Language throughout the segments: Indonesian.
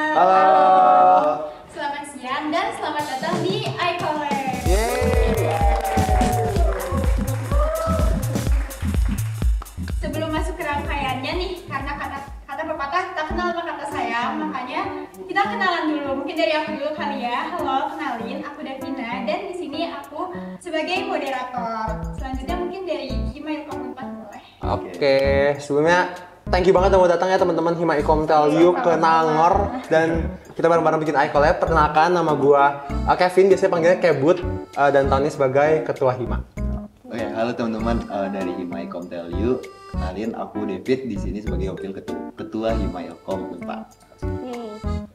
Halo. Selamat siang dan selamat datang di iCollect. Sebelum masuk ke rangkaiannya nih, karena kata pepatah tak kenal maka kata sayang, makanya kita kenalan dulu. Mungkin dari aku dulu kali ya. Halo, kenalin, aku Davina dan di sini aku sebagai moderator. Selanjutnya mungkin dari Hima Ilkom 4 boleh. Oke, sebelumnya thank you banget udah mau datang ya teman-teman Hima Ilkom Tell You ke Nangor dan kita bareng-bareng bikin iCollab. Perkenalkan, nama gua Kevin, biasanya panggilnya Kebut, dan tahun ini sebagai ketua Hima. Oke, halo teman-teman dari Hima Ilkom Tell You. Kenalin, aku David di sini sebagai wakil ketua Hima Ilkom 4.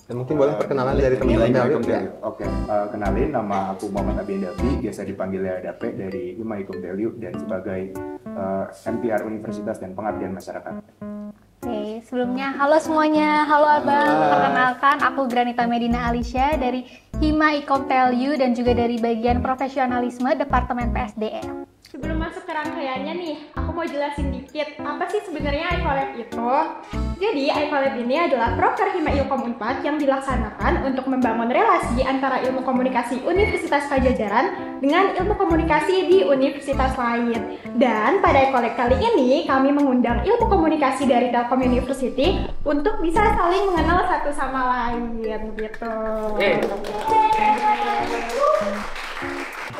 Dan mungkin boleh perkenalan dari teman-teman Tell You ya. Oke, kenalin, nama aku Muhammad Abi Davi, biasa dipanggilnya Dape dari Hima Ilkom Tell You dan sebagai MPR Universitas dan Pengabdian Masyarakat. Oke, sebelumnya halo semuanya, halo Abang, perkenalkan aku Granita Medina Alicia dari Hima Ilkom Tell You dan juga dari bagian profesionalisme Departemen PSDM. Sebelum masuk ke rangkaiannya nih, aku mau jelasin dikit apa sih sebenarnya iCollab itu. Jadi iCollab ini adalah proker Hima Ilkom 4 yang dilaksanakan untuk membangun relasi antara ilmu komunikasi Universitas Pajajaran dengan ilmu komunikasi di universitas lain. Dan pada iCollab kali ini kami mengundang ilmu komunikasi dari Telkom University untuk bisa saling mengenal satu sama lain gitu.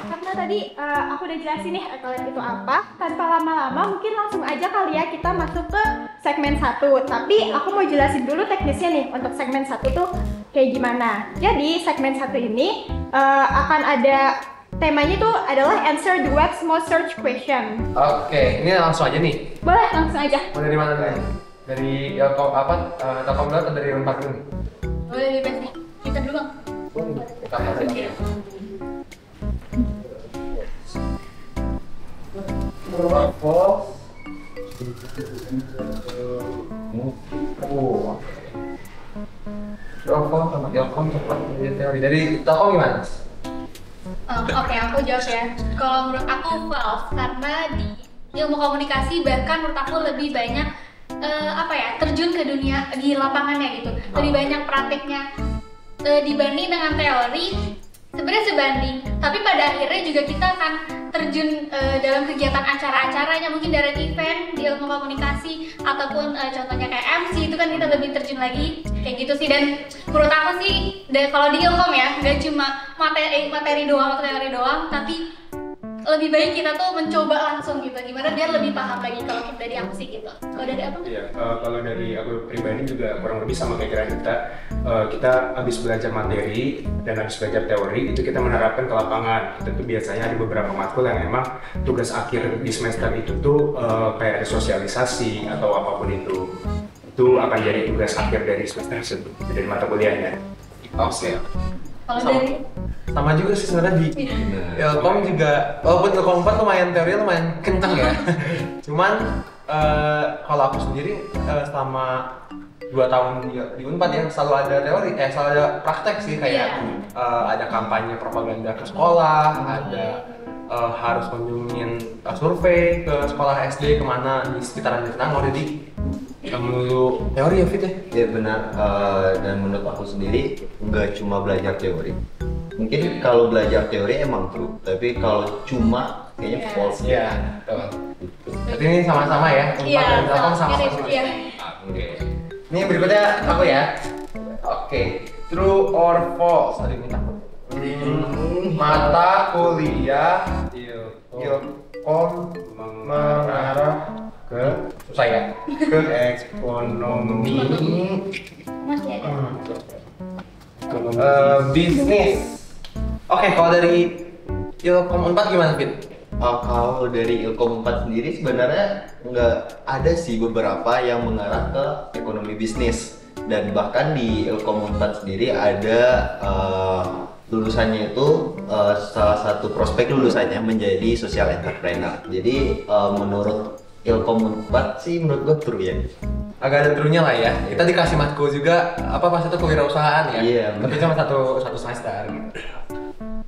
Karena tadi aku udah jelasin nih iCollab itu apa, tanpa lama-lama mungkin langsung aja kali ya kita masuk ke segmen 1. Tapi aku mau jelasin dulu teknisnya nih untuk segmen 1 tuh kayak gimana. Jadi segmen 1 ini akan ada temanya tuh adalah answer the web's most search question. Oke, ini langsung aja nih. Boleh langsung aja. Mau dari mana nih? Dari Ilkom Telkom dulu atau dari Unpad dulu? Boleh di base nih. Kita dulu bang. Kita masih. Ilkom cepat teori dari Telkom gimana? Oke, aku jawab ya. Kalau menurut aku valve karena di ilmu komunikasi bahkan menurut aku lebih banyak terjun ke dunia di lapangannya gitu. Lebih banyak praktiknya dibanding dengan teori. Sebenarnya sebanding, tapi pada akhirnya juga kita akan terjun dalam kegiatan acara-acaranya, mungkin dari event di ilmu komunikasi ataupun contohnya kayak MC itu kan kita lebih terjun lagi kayak gitu sih. Dan menurut aku sih kalau di ilkom ya nggak cuma materi doang atau teori doang, tapi lebih baik kita tuh mencoba langsung gitu, gimana biar lebih paham lagi kalau kita dari aku sih gitu. Kalau dari apa? Iya, kalau dari aku pribadi juga kurang lebih sama kayak kita habis belajar materi dan habis belajar teori itu kita menerapkan ke lapangan. Tentu biasanya ada beberapa matkul yang emang tugas akhir di semester itu tuh kayak ada sosialisasi atau apapun itu akan jadi tugas akhir dari semester tersebut, dari mata kuliahnya. Oke. Kalau dari Sama juga sih sebenarnya di Ilkom juga, walaupun Ilkom 4 lumayan teori lumayan kencang ya. Cuman kalau aku sendiri selama 2 tahun di Unpad ya selalu ada teori, selalu ada praktek sih kayak ada kampanye propaganda ke sekolah, ada harus kunjungin survei ke sekolah SD kemana di sekitaran Nangor, jadi kamu teori ya Fit ya? Ya benar, dan menurut aku sendiri nggak cuma belajar teori. Mungkin kalau belajar teori emang true, tapi kalau cuma kayaknya false. Iya, betul. Berarti ini sama-sama ya? Unpad dan Telkom sama-sama. Iya. Oke. Ini berikutnya aku ya. Oke, true or false? Tadi minta. Mata kuliah Ilkom mengarah ke susah ya? Ke ekonomi, bisnis. Oke, kalau dari Ilkom 4 gimana Fit? Kalau dari Ilkom 4 sendiri sebenarnya nggak ada sih beberapa yang mengarah ke ekonomi bisnis, dan bahkan di Ilkom 4 sendiri ada lulusannya itu salah satu prospek lulusannya menjadi social entrepreneur. Jadi menurut Ilkom 4 sih menurut gue true ya. Agak ada trunya lah ya. Kita dikasih matkul juga pas itu kewirausahaan ya. Iya, tapi cuma satu semester gitu.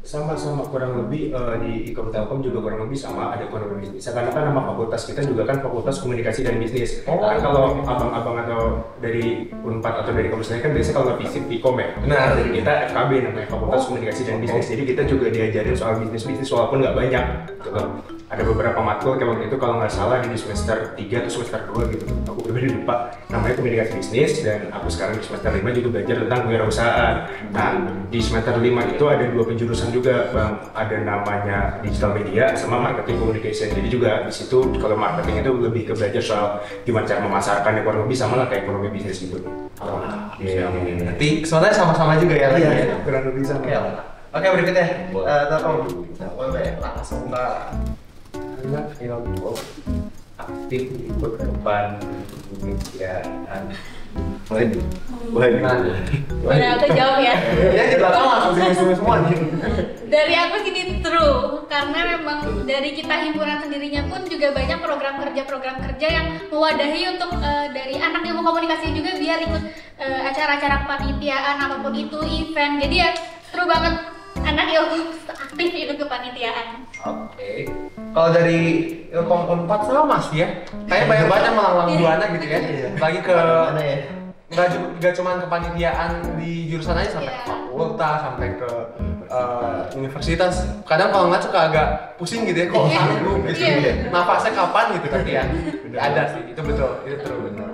Sama-sama kurang lebih di Ikom Telkom juga kurang lebih sama, ada ekonomi bisnis. Karena kan nama fakultas kita juga kan Fakultas Komunikasi dan Bisnis. Kan kalau abang-abang atau dari Unpad atau dari kampus lain kan biasanya kalau nggak fisik Ikom ya. Nah, dari kita FKB namanya Fakultas Komunikasi dan Bisnis. Jadi kita juga diajarin soal bisnis walaupun nggak banyak. Gitu. Ada beberapa matkul kayak waktu itu kalau nggak salah di semester 3 atau semester 2 gitu. Aku pribadi lupa namanya komunikasi bisnis, dan aku sekarang di semester 5 juga belajar tentang kewirausahaan. Nah, di semester 5 itu ada 2 penjurusan juga Bang, ada namanya digital media sama marketing communication. Jadi juga di situ kalau marketing itu lebih ke belajar soal gimana cara memasarkan ekonomi sama lah kayak ekonomi bisnis gitu. Berarti sebenarnya sama-sama juga ya lagi ya? Kurang lebih sama. Oke, berikutnya Telkom. Boleh langsung ke ilmu aktif di depan pemikiran. Udah aku jawab ya. Ya di belakang langsung semua nih. Dari aku sini true, karena memang dari kita himpunan sendirinya pun juga banyak program kerja yang mewadahi untuk dari anak ilmu komunikasi juga biar ikut acara-acara kepanitiaan apapun itu, event. Jadi ya true banget anak ilmu aktif ikut kepanitiaan. Oke. Kalau dari Ilkom Unpad sama sih ya. Kayak banyak banget melanglang buana gitu ya. Lagi ke nggak cuma kepanitiaan di jurusan aja, sampai ke fakultas, sampai ke universitas. Kadang kalau nggak suka agak pusing gitu ya, kok sanggup gitu ya. Nafasnya kapan gitu, tapi ya ada sih, itu betul, itu true benar.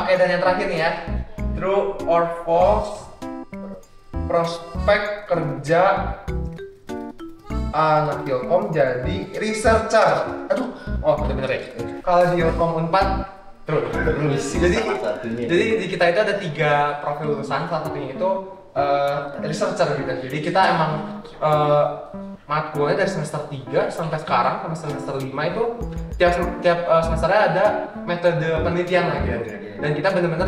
Oke, dan yang terakhir nih ya, true or false, prospek kerja anak Ilkom jadi researcher. Aduh, udah bener ya. Kalau di Ilkom Unpad terus. Jadi di kita itu ada 3 profil lulusan, salah satunya itu researcher gitu. Jadi kita emang matkulnya dari semester 3 sampai sekarang sampai semester 5 itu tiap semesternya ada metode penelitian lagi ya. Dan kita benar-benar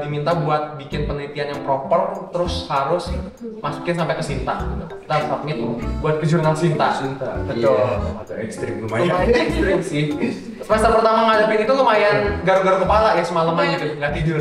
diminta buat bikin penelitian yang proper, terus harus masukin sampai ke Sinta. Kita harus submit buat ke jurnal Sinta. Betul. Atau ekstrim lumayan. Lumayan ekstrim sih. Semester pertama ngadepin itu lumayan garuk-garuk kepala ya, semalaman gitu, nggak tidur.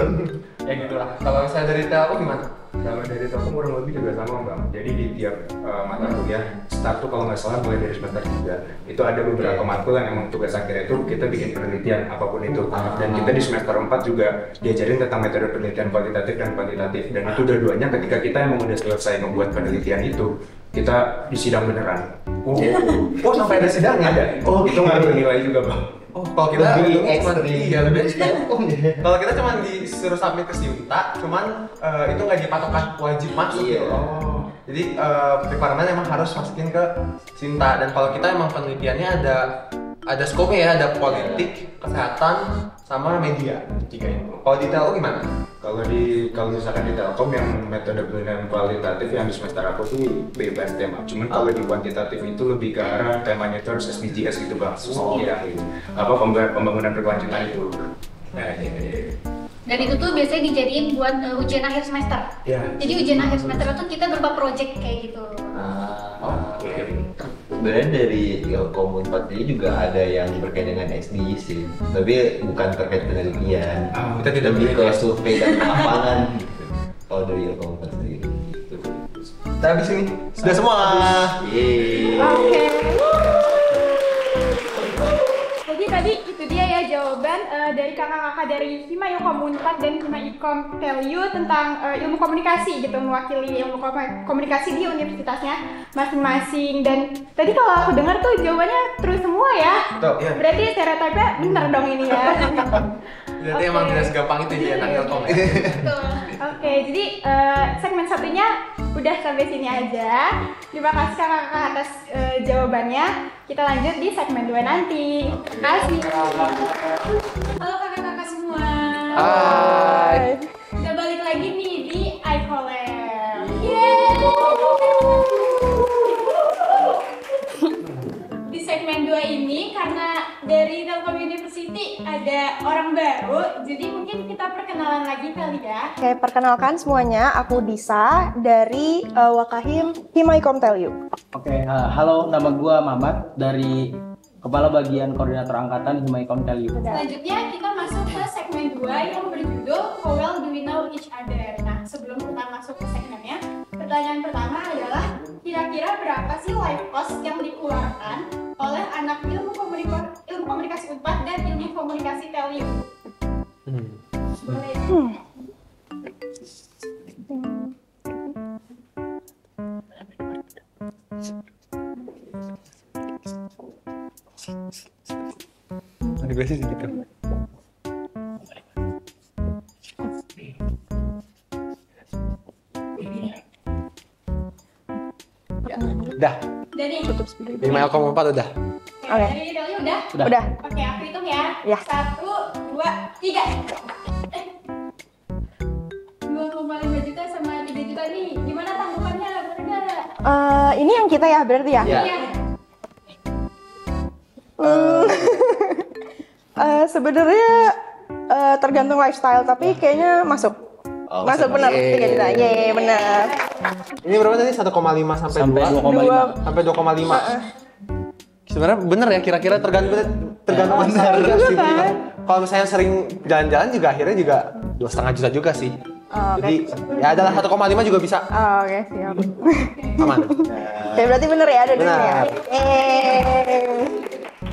Ya gitulah. Kalau saya dari Telkom gimana? Kalau dari Telkom kurang lebih juga sama Bang. Jadi di tiap mata kuliah start tuh kalau nggak salah mulai dari semester 3 itu ada beberapa matkul yang emang tugas akhirnya itu kita bikin penelitian apapun itu. Dan kita di semester 4 juga diajarin tentang metode penelitian kualitatif dan kuantitatif, dan itu dua-duanya ketika kita emang udah selesai membuat penelitian itu kita di sidang beneran. Oh sampai ada sidangnya? Ada. Itu ngaruh nilai juga Bang. Oh, kalau kita lebih cuma lebih ekstrim. Kalau kita cuma disuruh submit ke Sinta, cuman itu nggak dipatokan wajib masuk gitu. Jadi requirement emang harus masukin ke Sinta, dan kalau kita emang penelitiannya ada scope ya, ada politik, kesehatan, sama media. Tiga itu. Kalau di Telkom gimana? Kalau misalkan di Telkom yang metode penelitian kualitatif yang di semester aku tuh bebas tema. Cuman kalau di kuantitatif itu lebih ke arah temanya itu harus SDGs gitu Bang. Iya. Apa pembangunan berkelanjutan itu. Nah, Dan itu tuh biasanya dijadiin buat ujian akhir semester. Jadi ujian akhir semester itu kita berupa project kayak gitu. Sebenarnya dari Ilkom Unpad ini juga ada yang terkait dengan SDG sih, tapi bukan terkait penelitian. Kita tidak lebih ke survei dan lapangan gitu. Kalau dari Ilkom Unpad sendiri. Kita habis ini sudah semua. Oke. Jadi tadi itu dia ya jawaban dari kakak-kakak dari Hima Ilkom Unpad dan Hima Ikom Telyu tentang ilmu komunikasi gitu, mewakili ilmu komunikasi di universitasnya masing-masing. Dan tadi kalau aku dengar tuh jawabannya true semua ya. Betul, iya. Berarti stereotipnya bener dong ini ya. Berarti emang tidak segampang itu ya anak Ilkom. Oke, jadi segmen satunya udah sampai sini aja. Terima kasih kakak-kakak atas jawabannya. Kita lanjut di segmen 2 nanti. Terima kasih. Halo kakak-kakak semua. Hai. Udah balik lagi nih di iCollab. Yeay. Di segmen 2 ini karena dari Telkom University ada orang baru, jadi mungkin kita perkenalan lagi kali ya. Oke, perkenalkan semuanya, aku Disa dari Wakahim Hima Ikom Telyu. Oke, halo, nama gua Mamat dari Kepala Bagian Koordinator Angkatan Hima Ikom Telyu. Selanjutnya kita masuk ke segmen 2 yang berjudul How Well Do We Know Each Other. Nah, sebelum kita masuk ke segmennya, pertanyaan pertama adalah kira-kira kira-kira berapa sih life cost yang dikeluarkan oleh anak ilmu komunikasi Unpad dan ilmu komunikasi Telyu? Boleh. Ada gue sih gitu. Udah. Dari Email Ilkom 4 udah. Oke. dari Telyu udah? Udah. Oke, aku hitung ya. Ya. 1, 2, 3. 2,5 juta sama 3 juta nih. Gimana tanggungannya negara? Ini yang kita ya berarti ya? Iya. Iya. Sebenarnya tergantung lifestyle, tapi kayaknya masuk. Oh, Masuk benar, 3 juta. Yeay, benar. Ini berapa tadi? 1,5 sampai 2? 2,5. Sampai 2,5. Sebenarnya bener ya, kira-kira tergantung besar juga sih. Kalau misalnya sering jalan-jalan juga akhirnya juga 2,5 juta juga sih. Jadi ya adalah 1,5 juga bisa. Oke, siap. Aman. Oke, berarti bener ya ada duitnya. Benar.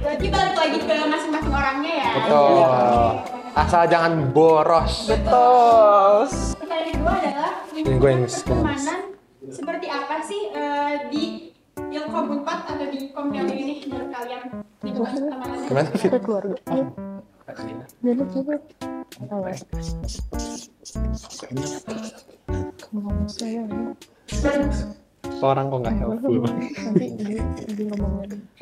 Berarti balik lagi ke masing-masing orangnya ya. Betul. Asal jangan boros. Betul. Pertanyaan kedua adalah Ini gue yang pertemanan seperti apa sih di Ilkom Unpad atau di Komtel ini menurut kalian lingkungan pertemanannya? Gimana Fit? Keluarga. Orang kok nggak helpful.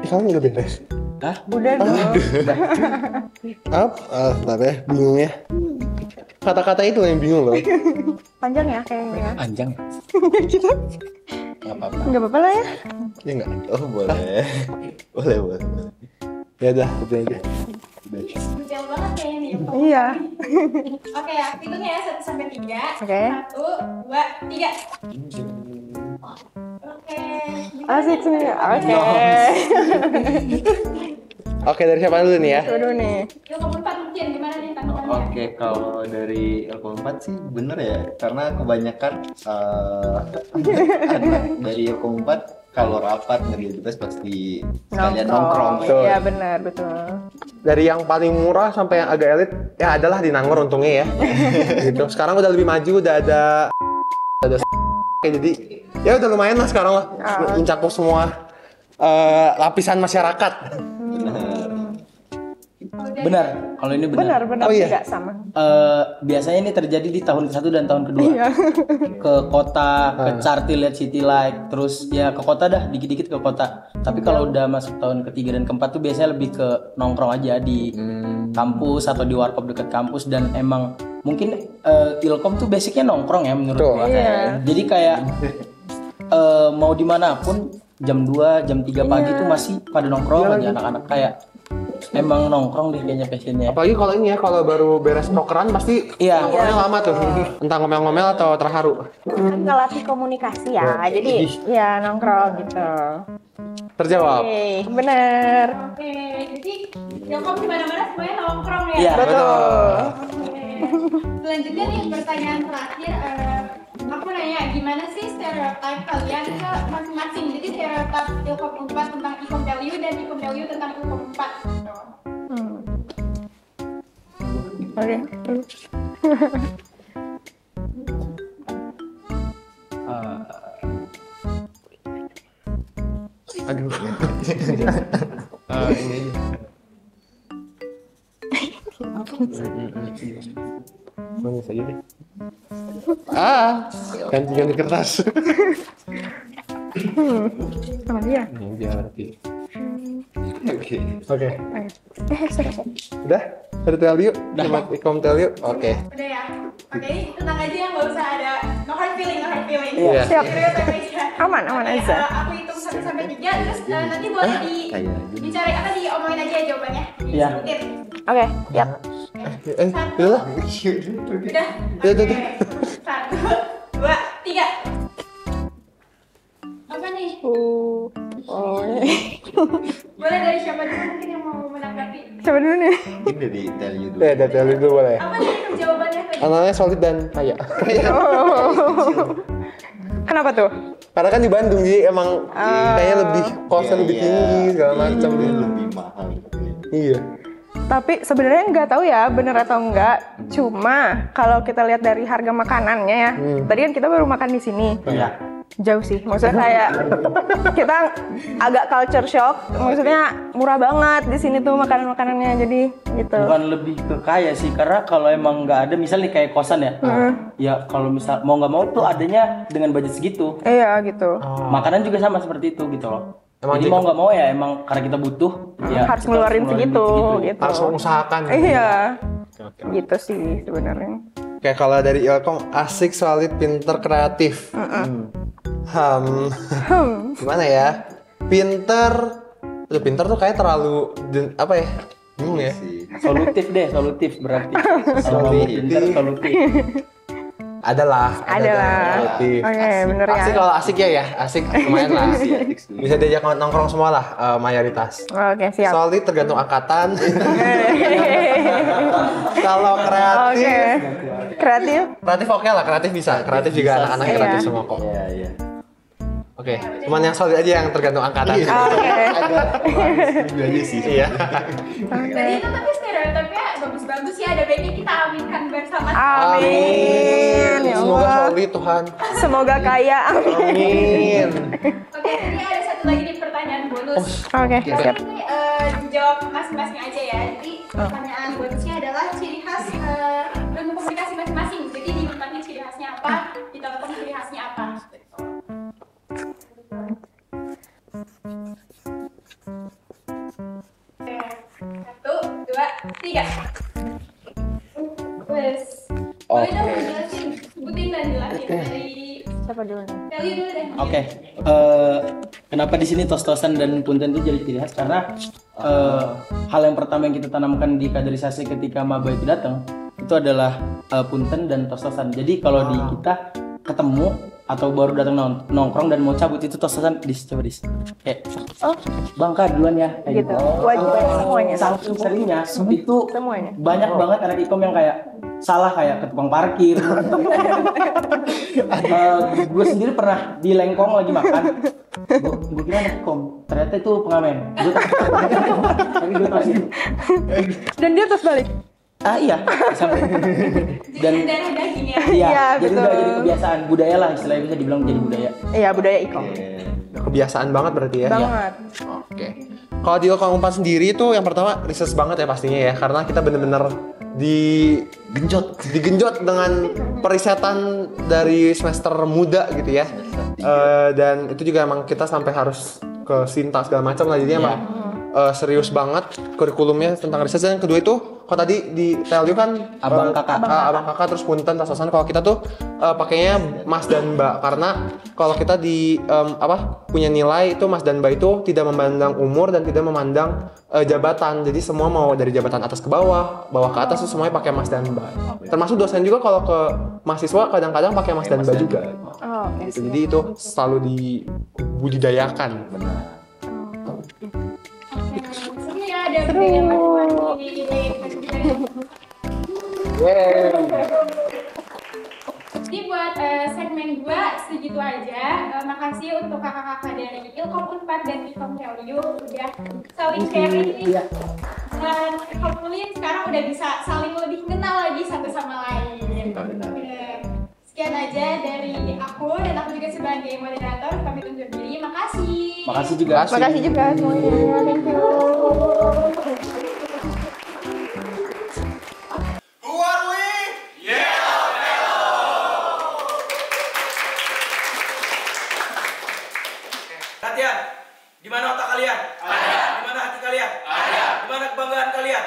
Kamu udah beres? Hah? Udah dong. Bentar ya, bingung ya. Kata-kata itu yang bingung loh. Panjang ya kayaknya. Panjang ya? Kita Nggak apa-apa. nggak apa-apa lah ya. Iya nggak? Oh boleh. boleh. Ya udah, udah aja. Detail banget kayaknya nih. Iya. Oke, aku hitung ya 1 sampai 3. Oke. 1, 2, 3. Oke. Asik sih. Oke. Oke, dari siapa dulu nih ya? Dulu nih. Ilkom Unpad mungkin gimana nih tanggapannya? Oke, kalau dari Ilkom 4 sih bener ya, karena kebanyakan anak dari Ilkom 4 kalau rapat ngerjain tugas pasti sekalian nongkrong. Betul. Iya benar, betul. Dari yang paling murah sampai yang agak elit, ya adalah di Nangor untungnya ya. Gitu. Sekarang udah lebih maju, udah ada jadi ya udah lumayan lah sekarang lah. Mencakup semua lapisan masyarakat. Benar, kalau ini benar. Benar, Oh, iya. tidak sama. Biasanya ini terjadi di tahun ke-1 dan tahun kedua. Iya. Ke kota, ke Carti lihat City Light, terus ya ke kota dah, dikit-dikit ke kota. Tapi kalau udah masuk tahun ke-3 dan ke-4 tuh biasanya lebih ke nongkrong aja di kampus atau di warkop dekat kampus, dan emang mungkin Ilkom tuh basicnya nongkrong ya menurut Betul. gua. Iya. Jadi kayak mau dimanapun jam 2, jam 3 pagi tuh masih pada nongkrong aja anak-anak, kayak emang nongkrong deh kayaknya passionnya. Apalagi kalau ini ya, kalau baru beres prokeran pasti Iya. nongkrongnya lama tuh. Entah ngomel-ngomel atau terharu. Kan ngelatih komunikasi ya, jadi ya nongkrong gitu. Terjawab. Oke, bener. Oke, jadi Ilkom di mana-mana semuanya nongkrong ya. Iya. Betul. Oke. Selanjutnya nih pertanyaan terakhir, aku nanya gimana sih stereotip kalian ke masing-masing? Jadi stereotip Ilkom Unpad tentang Ilkom Telyu dan Ilkom Telyu tentang Ilkom Unpad. Oke. Aduh. Ini Manis aja deh. Ganti kertas. Sama dia. Ini dia berarti. Oke. Oke. Sorry. Udah? Ada Telyu? Sama Ilkom Telyu? Oke. Udah ya? Oke, tenang aja ya, nggak usah ada no hard feeling. Iya. Siap. Stereotip aja. Aman Oke, aja. aku hitung 1 sampai 3, terus nanti boleh dicari apa diomongin aja ya jawabannya. Iya. Disebutin. Oke, siap. Udah lah. Udah. Udah. Oke. 1, 2, 3. Apa nih? Boleh dari siapa dulu mungkin yang mau menanggapi? Coba dulu nih. Ini dari Telyu dulu. Udah Telyu dulu boleh. Apa nih jawabannya? Anaknya solid dan kaya. Kenapa tuh? Karena kan di Bandung jadi emang kayaknya lebih kosnya lebih tinggi segala macam Iya, gitu. lebih mahal. Iya. Tapi sebenarnya nggak tahu ya bener atau enggak. Cuma kalau kita lihat dari harga makanannya ya, tadi kan kita baru makan di sini. Iya. Jauh sih, maksudnya kayak kita agak culture shock. Maksudnya murah banget di sini tuh makanan-makanannya, jadi gitu. Bukan lebih ke kaya sih, karena kalau emang nggak ada, misalnya kayak kosan ya, ya kalau misal mau nggak mau tuh adanya dengan budget segitu. Iya gitu. Makanan juga sama seperti itu gitu loh. Emang Jadi mau nggak mau ya emang karena kita butuh, ya Harus kita ngeluarin ngeluarin segitu, duit gitu. Harus mengusahakan. Iya, Oke. gitu sih sebenarnya. Kayak kalau dari Ilkom asik, solid, pinter, kreatif. Gimana ya? Pinter tuh kayak terlalu apa ya? Bingung ya. Solutif deh, solutif berarti. Kalau mau pinter, solutif. Adalah. Oke, bener ya. Asik kalau asik ya, asik lumayan lah. Bisa diajak nongkrong semua lah, mayoritas. Oke, siap. Solid tergantung angkatan. Kalau kreatif, Kreatif? oke lah, kreatif bisa. Kreatif juga anak-anak kreatif semua kok. Iya. Oke, cuman yang solid aja yang tergantung angkatan. Oke. Itu aja sih. Iya. Jadi itu tapi stereotipnya bagus-bagus ya, ada baiknya kita aminkan bersama. Amin. Ya Semoga Allah. solid Tuhan. Semoga kaya. Amin. Oke, ini ada satu lagi nih pertanyaan bonus. Oke, siap. Ini dijawab masing-masing aja ya. Jadi pertanyaan bonusnya adalah ciri khas ilmu komunikasi masing-masing. Jadi di Unpad ciri khasnya apa, di Telkom ciri khasnya apa? Oke, 1, 2, 3. Wes. Boleh dong jelasin, sebutin dan jelasin dari Siapa dulu nih? Kelly dulu deh. Oke, kenapa di sini tos-tosan dan punten itu jadi ciri khas? Karena hal yang pertama yang kita tanamkan di kaderisasi ketika maba itu datang itu adalah punten dan tos-tosan. Jadi kalau di kita ketemu atau baru datang nongkrong dan mau cabut itu tos-tosan coba kayak Bangka duluan ya kayak Gitu. Wajib semuanya. Saking seringnya itu Semuanya. banyak banget anak ikom yang kayak salah kayak ke tukang parkir. Gue sendiri pernah di Lengkong lagi makan. Gue kira anak ikom, ternyata itu pengamen. Tapi gue tahu. Dan dia terus balik. Iya. Sampai. Dan Darah daging ya. iya, Iya, jadi betul. udah jadi kebiasaan budaya lah istilahnya bisa dibilang jadi budaya. Iya, budaya ikom. Kebiasaan banget berarti ya. Banget. Oke. Kalau di Ilkom 4 sendiri itu yang pertama research banget ya pastinya ya, karena kita bener-bener digenjot dengan perisetan dari semester muda gitu ya. Dan itu juga emang kita sampai harus ke Sinta segala macam lah, jadi emang serius banget kurikulumnya tentang riset. Dan yang kedua itu kalau tadi di TLU kan Abang kakak terus punten tas-tasan. Kalau kita tuh pakainya mas dan mbak, karena kalau kita di punya nilai itu mas dan mbak itu tidak memandang umur dan tidak memandang jabatan. Jadi semua mau dari jabatan atas ke bawah, bawah ke atas tuh semuanya pakai mas dan mbak. Termasuk dosen juga kalau ke mahasiswa kadang-kadang pakai mas dan mbak juga. Oh, oke. Gitu. Jadi itu selalu dibudidayakan. Seru ya, ada budaya masing-masing. Jadi buat segmen 2 segitu aja. Makasih untuk kakak-kakak dari Ilkom Unpad dan Ilkom TLU udah saling sharing nih. Dan hopefully sekarang udah bisa saling lebih kenal lagi satu sama lain. Bener. Sekian aja dari aku, dan aku juga sebagai moderator pamit undur diri. Makasih. Makasih juga. Makasih juga semuanya. Thank you. Latihan. Di mana otak kalian? Ada. Di mana hati kalian? Ada. Di mana kebanggaan kalian?